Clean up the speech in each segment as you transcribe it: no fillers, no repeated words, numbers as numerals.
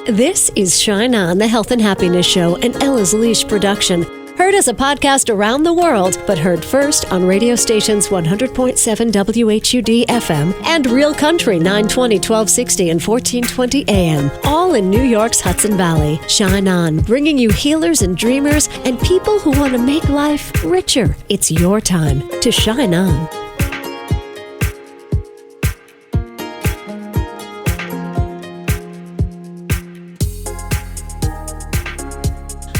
This is Shine On, the Health and Happiness Show, an Ella's Leash production. Heard as a podcast around the world, but heard first on radio stations 100.7 WHUD FM and Real Country 920, 1260, and 1420 AM, all in New York's Hudson Valley. Shine On, bringing you healers and dreamers and people who want to make life richer. It's your time to shine on.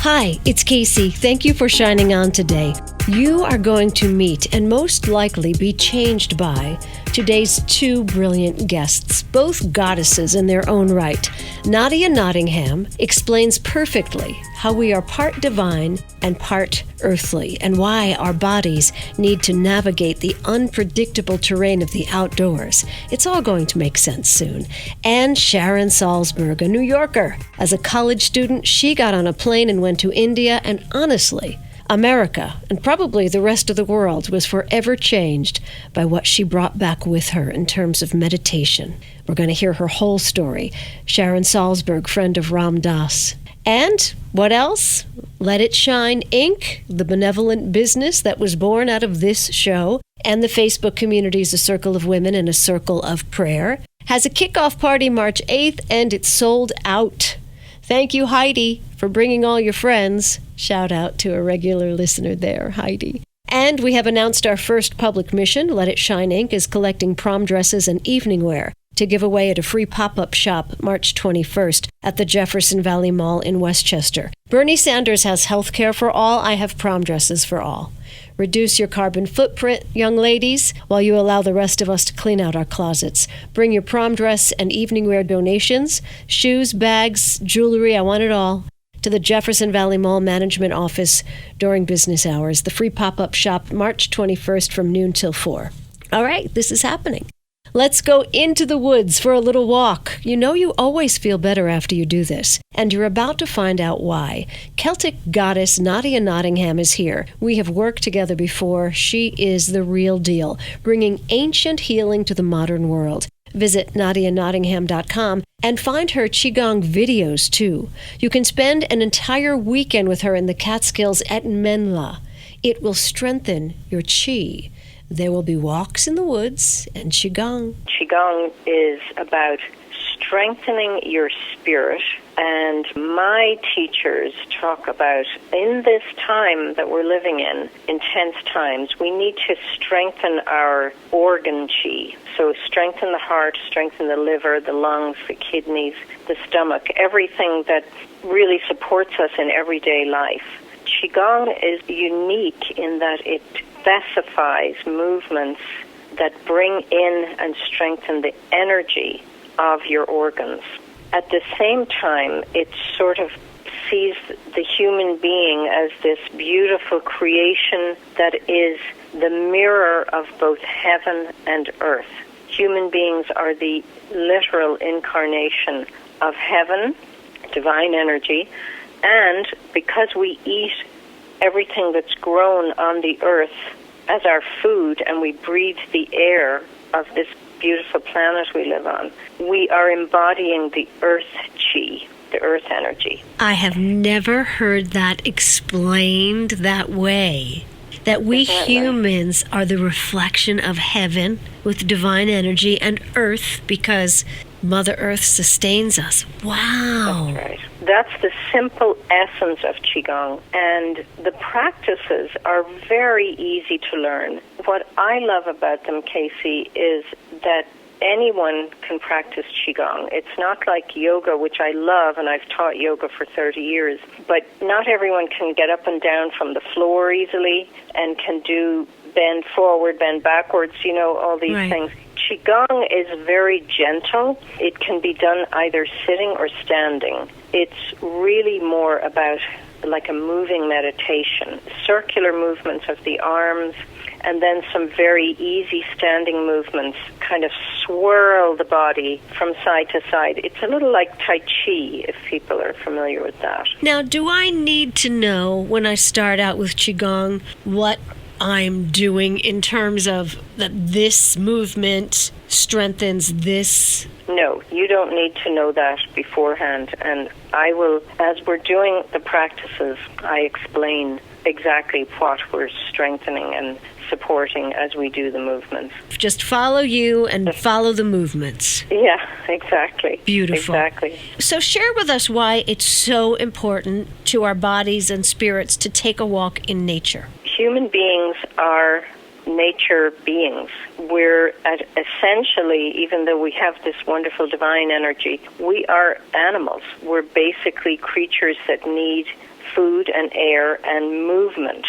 Hi, it's Casey. Thank you for shining on today. You are going to meet and most likely be changed by today's two brilliant guests, both goddesses in their own right. Nadiya Nottingham explains perfectly how we are part divine and part earthly, and why our bodies need to navigate the unpredictable terrain of the outdoors. It's all going to make sense soon. And Sharon Salzberg, a New Yorker. As a college student, she got on a plane and went to India, and honestly, America, and probably the rest of the world, was forever changed by what she brought back with her in terms of meditation. We're going to hear her whole story. Sharon Salzberg, friend of Ram Dass. And what else? Let It Shine, Inc., the benevolent business that was born out of this show, and the Facebook community's A Circle of Women and A Circle of Prayer, has a kickoff party March 8th, and it's sold out. Thank you, Heidi, for bringing all your friends. Shout out to a regular listener there, Heidi. And we have announced our first public mission. Let It Shine, Inc. is collecting prom dresses and evening wear to give away at a free pop-up shop March 21st at the Jefferson Valley Mall in Westchester. Bernie Sanders has health care for all. I have prom dresses for all. Reduce your carbon footprint, young ladies, while you allow the rest of us to clean out our closets. Bring your prom dress and evening wear donations, shoes, bags, jewelry, I want it all, to the Jefferson Valley Mall Management Office during business hours. The free pop-up shop March 21st from noon till 4. All right, this is happening. Let's go into the woods for a little walk. You know you always feel better after you do this, and you're about to find out why. Celtic goddess Nadiya Nottingham is here. We have worked together before. She is the real deal, bringing ancient healing to the modern world. Visit NadiyaNottingham.com and find her Qigong videos, too. You can spend an entire weekend with her in the Catskills at Menla. It will strengthen your Qi. There will be walks in the woods and Qigong. Qigong is about strengthening your spirit, and my teachers talk about, in this time that we're living in, intense times, we need to strengthen our organ Qi. So strengthen the heart, strengthen the liver, the lungs, the kidneys, the stomach, everything that really supports us in everyday life. Qigong is unique in that it specifies movements that bring in and strengthen the energy of your organs. At the same time, it sort of sees the human being as this beautiful creation that is the mirror of both heaven and earth. Human beings are the literal incarnation of heaven, divine energy, and because we eat everything that's grown on the earth as our food, and we breathe the air of this beautiful planet we live on, we are embodying the earth Qi, the earth energy. I have never heard that explained that way. That we humans are the reflection of heaven with divine energy and earth because Mother Earth sustains us. Wow. That's right. That's the simple essence of Qigong. And the practices are very easy to learn. What I love about them, Casey, is that anyone can practice Qigong. It's not like yoga, which I love, and I've taught yoga for 30 years, but not everyone can get up and down from the floor easily and can do bend forward, bend backwards, all these things. Qigong is very gentle. It can be done either sitting or standing. It's really more about like a moving meditation, circular movements of the arms, and then some very easy standing movements kind of swirl the body from side to side. It's a little like Tai Chi, if people are familiar with that. Now, do I need to know when I start out with Qigong what I'm doing in terms of that this movement strengthens this? No, you don't need to know that beforehand. And I will, as we're doing the practices, I explain exactly what we're strengthening and supporting as we do the movements. Just follow you and follow the movements. Yeah, exactly. Beautiful. Exactly. So share with us why it's so important to our bodies and spirits to take a walk in nature. Human beings are nature beings. We're essentially, even though we have this wonderful divine energy, we are animals. We're basically creatures that need food and air and movement.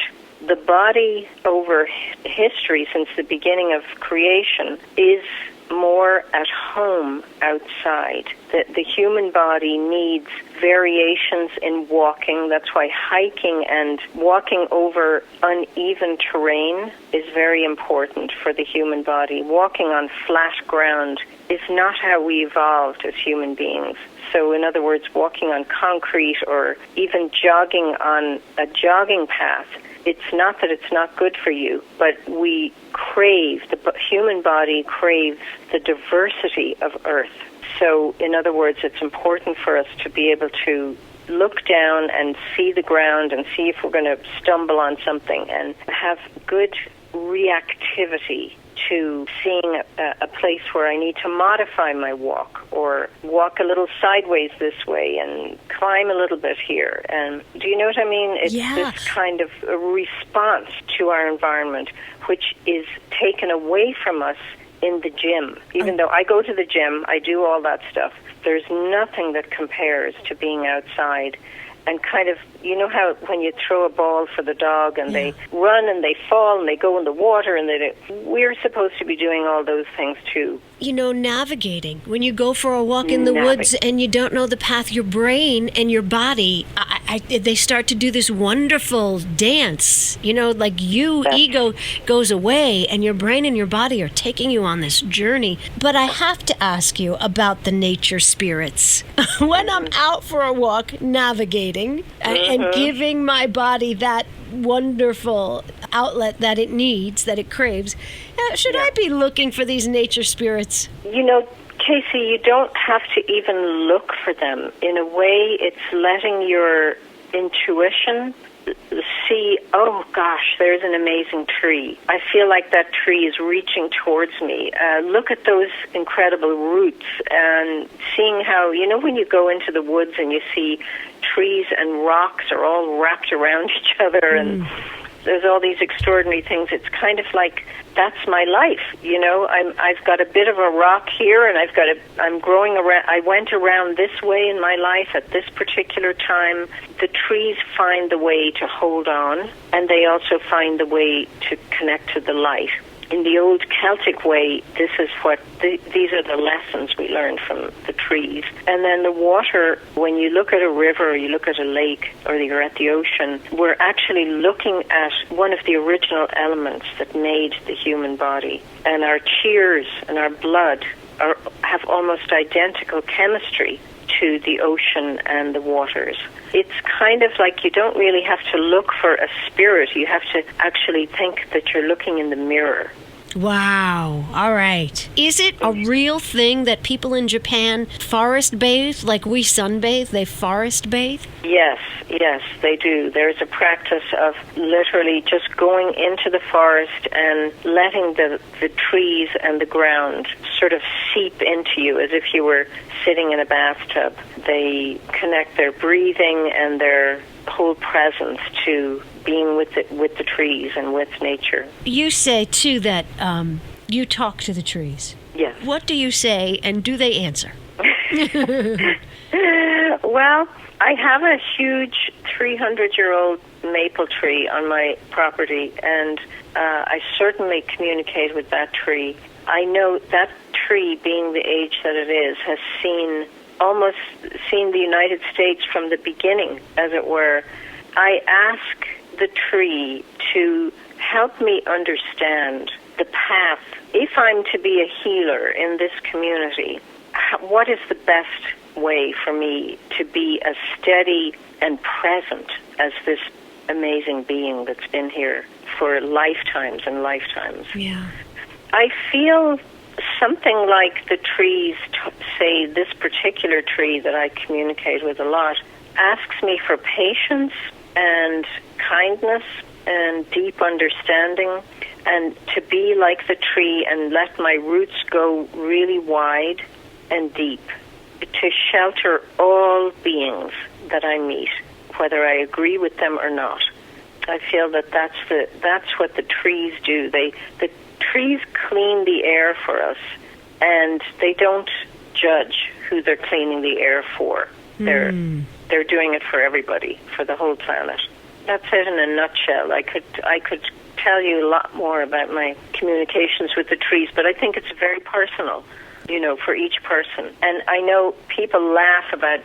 The body over history, since the beginning of creation, is more at home outside. The human body needs variations in walking. That's why hiking and walking over uneven terrain is very important for the human body. Walking on flat ground is not how we evolved as human beings. So in other words, walking on concrete or even jogging on a jogging path, it's not that it's not good for you, but we crave, the human body craves the diversity of Earth. So in other words, it's important for us to be able to look down and see the ground and see if we're going to stumble on something and have good reactivity to seeing a place where I need to modify my walk or walk a little sideways this way and climb a little bit here. And do you know what I mean? It's this kind of a response to our environment, which is taken away from us in the gym. Even though I go to the gym, I do all that stuff, there's nothing that compares to being outside. And kind of, you know how when you throw a ball for the dog and they run and they fall and they go in the water and we're supposed to be doing all those things too. You know, navigating. When you go for a walk in the woods and you don't know the path, your brain and your body, they start to do this wonderful dance. You know, like ego goes away and your brain and your body are taking you on this journey. But I have to ask you about the nature spirits. When I'm out for a walk, navigating, and giving my body that wonderful outlet that it needs, that it craves, should I be looking for these nature spirits? You know, Casey, you don't have to even look for them. In a way, it's letting your intuition see, oh gosh, there's an amazing tree. I feel like that tree is reaching towards me. Look at those incredible roots and seeing how, you know, when you go into the woods and you see trees and rocks are all wrapped around each other and there's all these extraordinary things. It's kind of like, that's my life, you know. I've got a bit of a rock here, and I'm growing around. I went around this way in my life at this particular time. The trees find the way to hold on, and they also find the way to connect to the light. In the old Celtic way, this is what these are the lessons we learned from the trees. And then the water, when you look at a river or you look at a lake or you're at the ocean, we're actually looking at one of the original elements that made the human body. And our tears and our blood have almost identical chemistry to the ocean and the waters. It's kind of like you don't really have to look for a spirit. You have to actually think that you're looking in the mirror. Wow. All right. Is it a real thing that people in Japan forest bathe like we sunbathe? They forest bathe? Yes, they do. There's a practice of literally just going into the forest and letting the trees and the ground sort of seep into you as if you were sitting in a bathtub. They connect their breathing and their whole presence to being with the trees and with nature. You say, too, that you talk to the trees. Yes. What do you say, and do they answer? Well, I have a huge 300-year-old maple tree on my property, and I certainly communicate with that tree. I know that tree, being the age that it is, has almost seen the United States from the beginning, as it were. I ask the tree to help me understand the path. If I'm to be a healer in this community, what is the best way for me to be as steady and present as this amazing being that's been here for lifetimes and lifetimes? Yeah. I feel something like the trees, say this particular tree that I communicate with a lot, asks me for patience and kindness and deep understanding, and to be like the tree and let my roots go really wide and deep, to shelter all beings that I meet, whether I agree with them or not. I feel that that's what the trees do. The trees clean the air for us, and they don't judge who they're cleaning the air for. They're doing it for everybody, for the whole planet. That's it in a nutshell. I could tell you a lot more about my communications with the trees, but I think it's very personal, for each person. And I know people laugh about,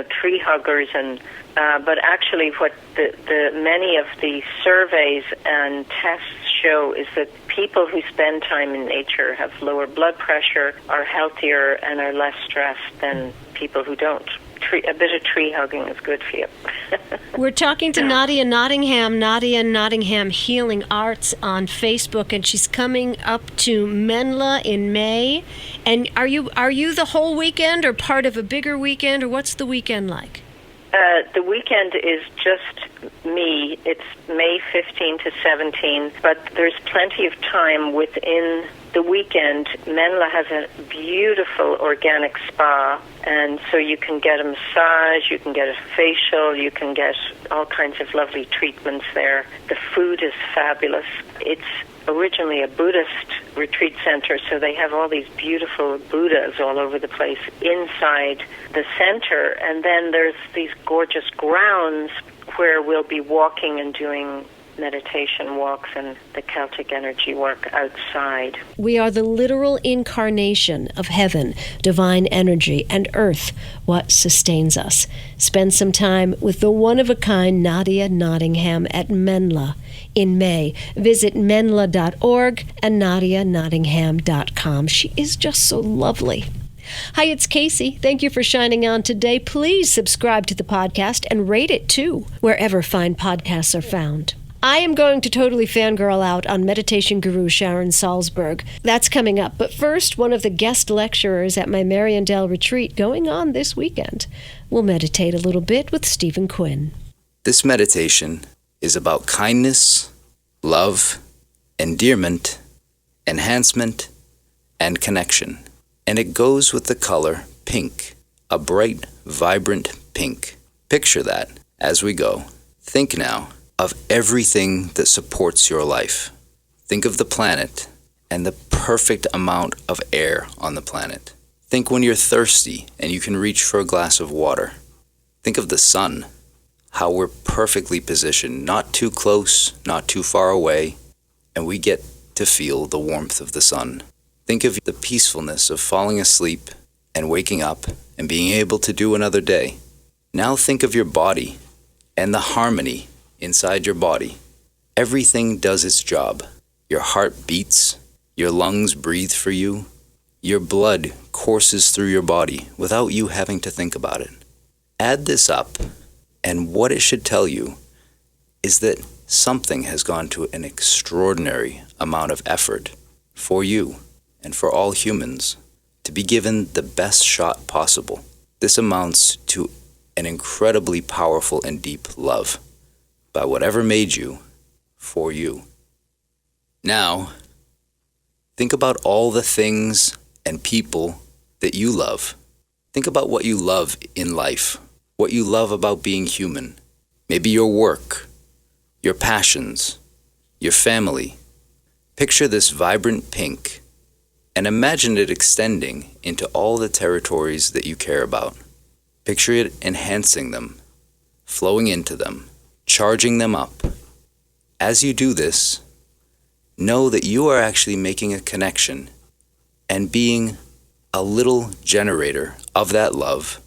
tree huggers, and but actually what the many of the surveys and tests show is that people who spend time in nature have lower blood pressure, are healthier, and are less stressed than people who don't. A bit of tree hugging is good for you. We're talking to Nadiya Nottingham, Nadiya Nottingham Healing Arts on Facebook, and she's coming up to Menla in May. And are you the whole weekend, or part of a bigger weekend, or what's the weekend like? The weekend is just me. It's May 15 to 17, but there's plenty of time within the weekend. Menla has a beautiful organic spa, and so you can get a massage, you can get a facial, you can get all kinds of lovely treatments there. The food is fabulous. It's originally a Buddhist retreat center, so they have all these beautiful Buddhas all over the place inside the center, and then there's these gorgeous grounds where we'll be walking and doing meditation walks and the Celtic energy work outside. We are the literal incarnation of heaven, divine energy, and earth, what sustains us. Spend some time with the one-of-a-kind Nadiya Nottingham at Menla in May. Visit menla.org and nadiyanottingham.com. She is just so lovely. Hi, it's Casey. Thank you for shining on today. Please subscribe to the podcast and rate it too, wherever fine podcasts are found. I am going to totally fangirl out on meditation guru Sharon Salzberg. That's coming up. But first, one of the guest lecturers at my Mariandale retreat going on this weekend. We'll meditate a little bit with Stephen Quinn. This meditation is about kindness, love, endearment, enhancement, and connection. And it goes with the color pink, a bright, vibrant pink. Picture that as we go. Think now of everything that supports your life. Think of the planet and the perfect amount of air on the planet. Think when you're thirsty and you can reach for a glass of water. Think of the sun, how we're perfectly positioned, not too close, not too far away, and we get to feel the warmth of the sun. Think of the peacefulness of falling asleep and waking up and being able to do another day. Now think of your body and the harmony inside your body. Everything does its job. Your heart beats, your lungs breathe for you, your blood courses through your body without you having to think about it. Add this up, and what it should tell you is that something has gone to an extraordinary amount of effort for you and for all humans to be given the best shot possible. This amounts to an incredibly powerful and deep love by whatever made you, for you. Now, think about all the things and people that you love. Think about what you love in life, what you love about being human. Maybe your work, your passions, your family. Picture this vibrant pink and imagine it extending into all the territories that you care about. Picture it enhancing them, flowing into them, charging them up. As you do this, know that you are actually making a connection and being a little generator of that love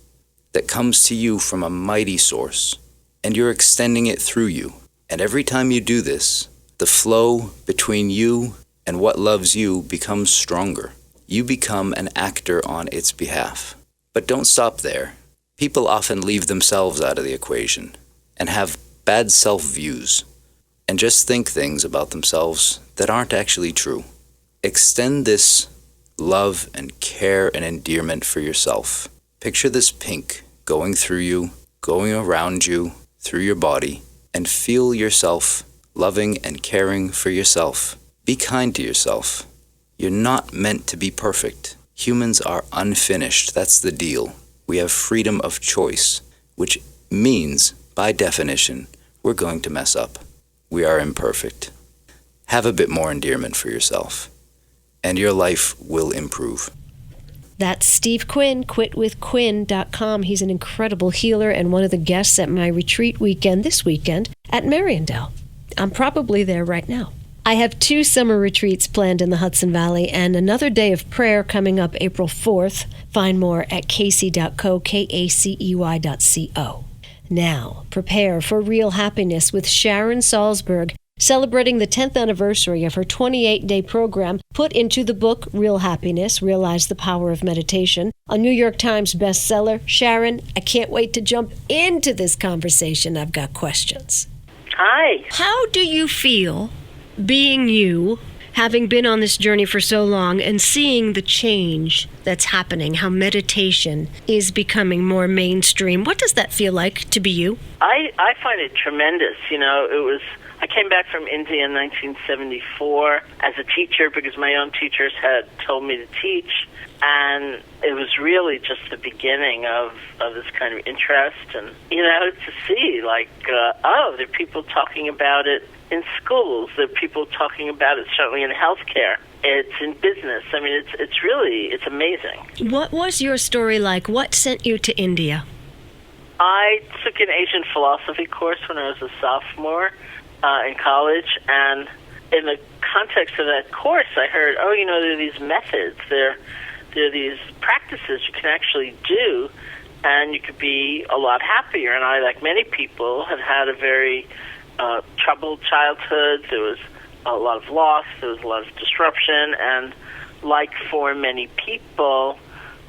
that comes to you from a mighty source, and you're extending it through you. And every time you do this, the flow between you and what loves you becomes stronger. You become an actor on its behalf. But don't stop there. People often leave themselves out of the equation and have bad self-views and just think things about themselves that aren't actually true. Extend this love and care and endearment for yourself. Picture this pink going through you, going around you, through your body, and feel yourself loving and caring for yourself. Be kind to yourself. You're not meant to be perfect. Humans are unfinished. That's the deal. We have freedom of choice, which means, by definition, we're going to mess up. We are imperfect. Have a bit more endearment for yourself, and your life will improve. That's Steve Quinn, quitwithquinn.com. He's an incredible healer and one of the guests at my retreat weekend this weekend at Mariandale. I'm probably there right now. I have 2 summer retreats planned in the Hudson Valley and another day of prayer coming up April 4th. Find more at kacey.co, KACEY.co. Now, prepare for real happiness with Sharon Salzberg, celebrating the 10th anniversary of her 28-day program put into the book Real Happiness, Realize the Power of Meditation, a New York Times bestseller. Sharon, I can't wait to jump into this conversation. I've got questions. Hi. How do you feel being you, having been on this journey for so long and seeing the change that's happening, how meditation is becoming more mainstream? What does that feel like to be you? I find it tremendous. I came back from India in 1974 as a teacher because my own teachers had told me to teach, and it was really just the beginning of this kind of interest, and, to see, there are people talking about it in schools, there are people talking about it certainly in healthcare, it's in business. I mean, it's amazing. What was your story like? What sent you to India? I took an Asian philosophy course when I was a sophomore in college, and in the context of that course, I heard, there are these methods, there are these practices you can actually do, and you could be a lot happier. And I, like many people, had had a very troubled childhood. There was a lot of loss, there was a lot of disruption, and like for many people,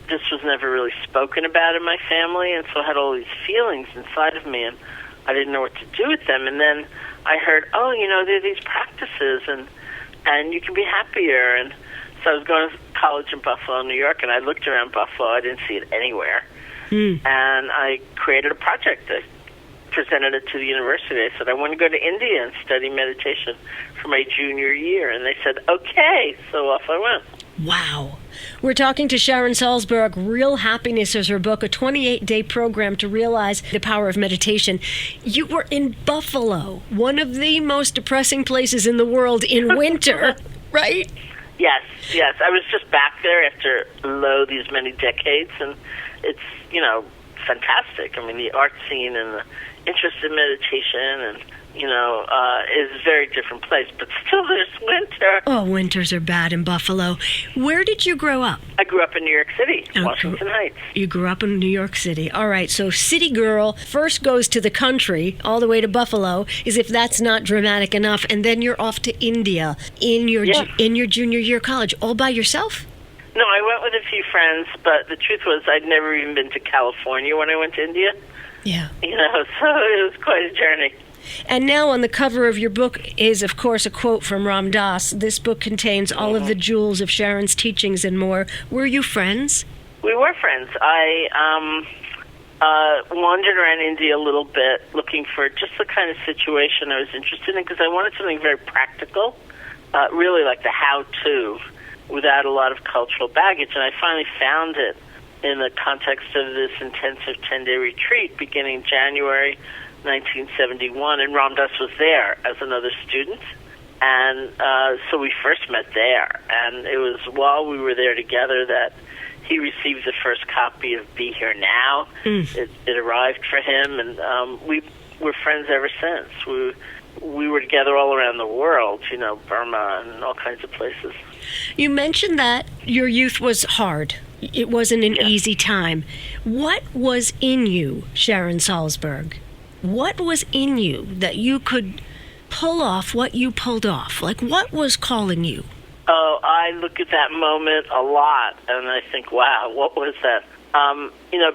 this was never really spoken about in my family, and so I had all these feelings inside of me, and I didn't know what to do with them. And then I heard, there are these practices, and you can be happier. And so I was going to college in Buffalo, New York, and I looked around Buffalo. I didn't see it anywhere. And I created a project. I presented it to the university. I said, I want to go to India and study meditation for my junior year. And they said, okay. So off I went. Wow. We're talking to Sharon Salzberg. Real Happiness is her book, a 28-day program to realize the power of meditation. You were in Buffalo, one of the most depressing places in the world in winter, right? Yes. I was just back there after these many decades, and it's, fantastic. I mean, the art scene and the interest in meditation and is a very different place, but still there's winter. Oh, winters are bad in Buffalo. Where did you grow up? I grew up in New York City, Washington Heights. You grew up in New York City. All right, so city girl first goes to the country, all the way to Buffalo, as if that's not dramatic enough, and then you're off to India in your junior year of college, all by yourself? No, I went with a few friends, but the truth was I'd never even been to California when I went to India. Yeah. So it was quite a journey. And now on the cover of your book is, of course, a quote from Ram Dass. This book contains all of the jewels of Sharon's teachings and more. Were you friends? We were friends. I wandered around India a little bit looking for just the kind of situation I was interested in because I wanted something very practical, really like the how-to, without a lot of cultural baggage. And I finally found it in the context of this intensive 10-day retreat beginning January 1971, and Ram Dass was there as another student, and so we first met there, and it was while we were there together that he received the first copy of Be Here Now. It arrived for him, and we were friends ever since. We were together all around the world, Burma and all kinds of places. You mentioned that your youth was hard. It wasn't an easy time. What was in you, Sharon Salzberg? What was in you that you could pull off what you pulled off? Like, what was calling you? Oh, I look at that moment a lot, and I think, wow, what was that?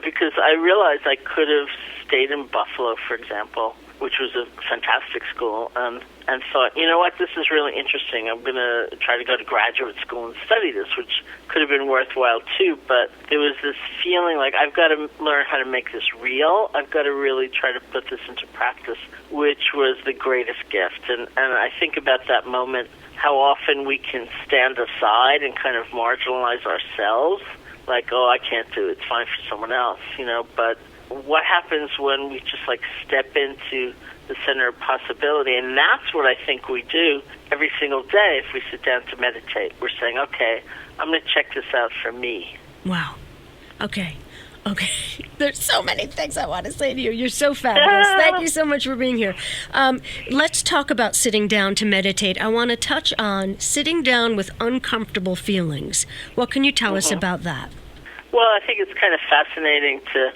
Because I realized I could have stayed in Buffalo, for example, which was a fantastic school, and thought, you know what, this is really interesting. I'm going to try to go to graduate school and study this, which could have been worthwhile too, but there was this feeling like I've got to learn how to make this real. I've got to really try to put this into practice, which was the greatest gift. And I think about that moment, how often we can stand aside and kind of marginalize ourselves, like, oh, I can't do it, it's fine for someone else, but what happens when we just step into the center of possibility? And that's what I think we do every single day if we sit down to meditate. We're saying, okay, I'm going to check this out for me. Wow. Okay. There's so many things I want to say to you. You're so fabulous. Thank you so much for being here. Let's talk about sitting down to meditate. I want to touch on sitting down with uncomfortable feelings. What can you tell us about that? Well, I think it's kind of fascinating to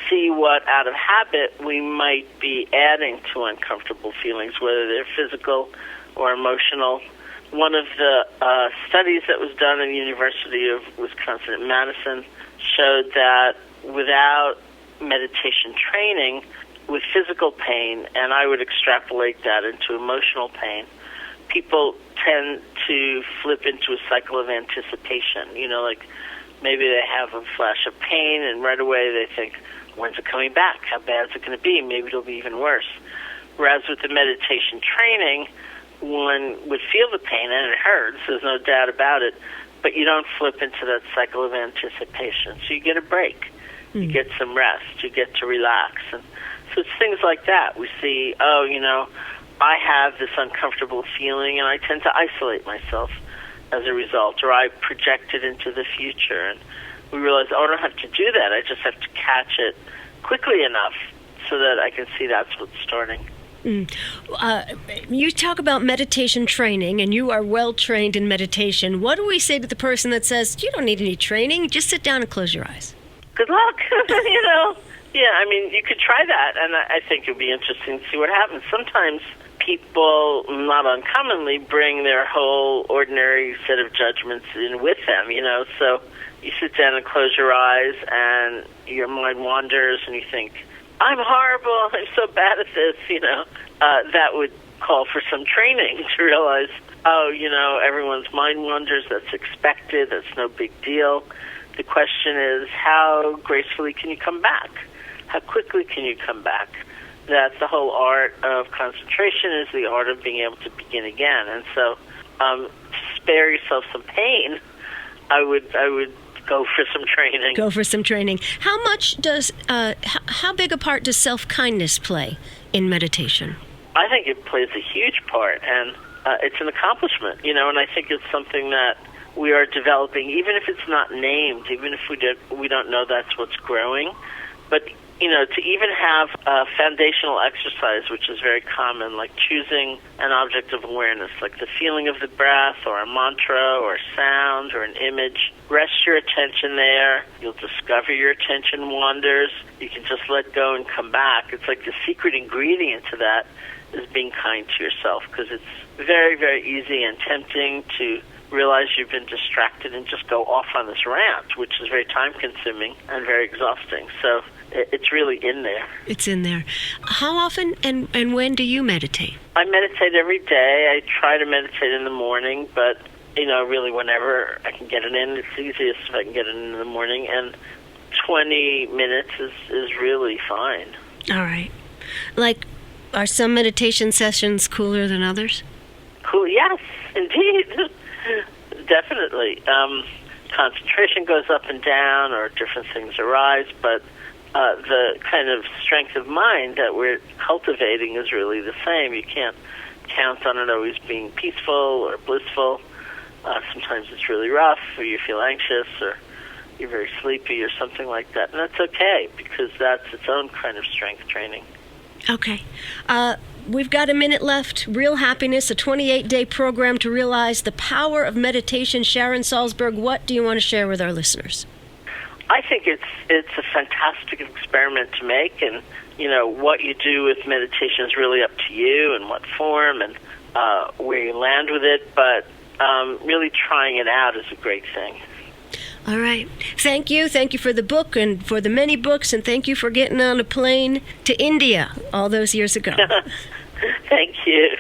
see what out of habit we might be adding to uncomfortable feelings, whether they're physical or emotional. One of the studies that was done in the University of Wisconsin at Madison showed that without meditation training, with physical pain, and I would extrapolate that into emotional pain, people tend to flip into a cycle of anticipation. Maybe they have a flash of pain, and right away they think, when's it coming back? How bad is it going to be? Maybe it'll be even worse. Whereas with the meditation training, one would feel the pain, and it hurts, there's no doubt about it, but you don't flip into that cycle of anticipation. So you get a break. You get some rest. You get to relax. And so it's things like that. We see, I have this uncomfortable feeling, and I tend to isolate myself as a result, or I project it into the future. And we realize, I don't have to do that. I just have to catch it quickly enough so that I can see that's what's starting. You talk about meditation training, and you are well trained in meditation. What do we say to the person that says, you don't need any training, just sit down and close your eyes? Good luck. Yeah, you could try that, and I think it would be interesting to see what happens. Sometimes people, not uncommonly, bring their whole ordinary set of judgments in with them, so you sit down and close your eyes, and your mind wanders, and you think, I'm horrible, I'm so bad at this, that would call for some training to realize, everyone's mind wanders, that's expected, that's no big deal. The question is, how gracefully can you come back? How quickly can you come back? That the whole art of concentration is the art of being able to begin again. And so, spare yourself some pain, I would go for some training. Go for some training. How much does, how big a part does self-kindness play in meditation? I think it plays a huge part, and it's an accomplishment, and I think it's something that we are developing, even if it's not named, even if we don't know that's what's growing. But, to even have a foundational exercise, which is very common, like choosing an object of awareness, like the feeling of the breath or a mantra or a sound or an image. Rest your attention there. You'll discover your attention wanders. You can just let go and come back. It's like the secret ingredient to that is being kind to yourself, because it's very, very easy and tempting to realize you've been distracted and just go off on this rant, which is very time-consuming and very exhausting. So it's really in there. It's in there. How often and when do you meditate? I meditate every day. I try to meditate in the morning, but, really whenever I can get it in. It's easiest if I can get it in the morning, and 20 minutes is really fine. All right. Are some meditation sessions cooler than others? Cool, yes, indeed. Definitely. Concentration goes up and down, or different things arise, but the kind of strength of mind that we're cultivating is really the same. You can't count on it always being peaceful or blissful. Sometimes it's really rough, or you feel anxious, or you're very sleepy, or something like that. And that's okay, because that's its own kind of strength training. Okay. We've got a minute left. Real Happiness, a 28-day program to realize the power of meditation. Sharon Salzberg, what do you want to share with our listeners? I think it's a fantastic experiment to make, and what you do with meditation is really up to you, and what form and where you land with it. But really trying it out is a great thing. All right. Thank you. Thank you for the book and for the many books, and thank you for getting on a plane to India all those years ago. Thank you.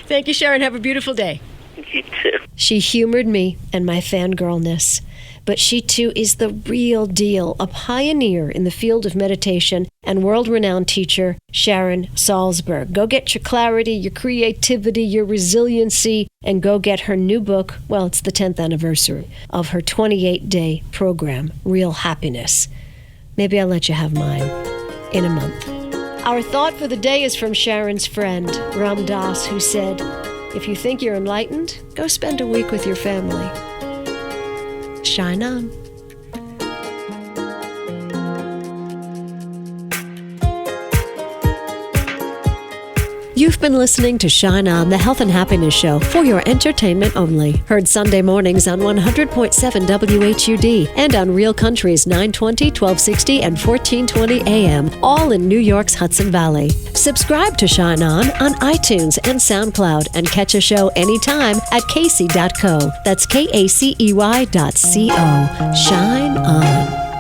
Thank you, Sharon. Have a beautiful day. You too. She humored me and my fangirlness, but she too is the real deal, a pioneer in the field of meditation and world-renowned teacher, Sharon Salzberg. Go get your clarity, your creativity, your resiliency, and go get her new book. Well, it's the 10th anniversary of her 28-day program, Real Happiness. Maybe I'll let you have mine in a month. Our thought for the day is from Sharon's friend, Ram Dass, who said, "If you think you're enlightened, go spend a week with your family." Shine on. You've been listening to Shine On, the Health and Happiness Show, for your entertainment only. Heard Sunday mornings on 100.7 WHUD and on Real Country's 920, 1260, and 1420 AM, all in New York's Hudson Valley. Subscribe to Shine On iTunes and SoundCloud, and catch a show anytime at casey.co. That's KACEY.co. Shine on.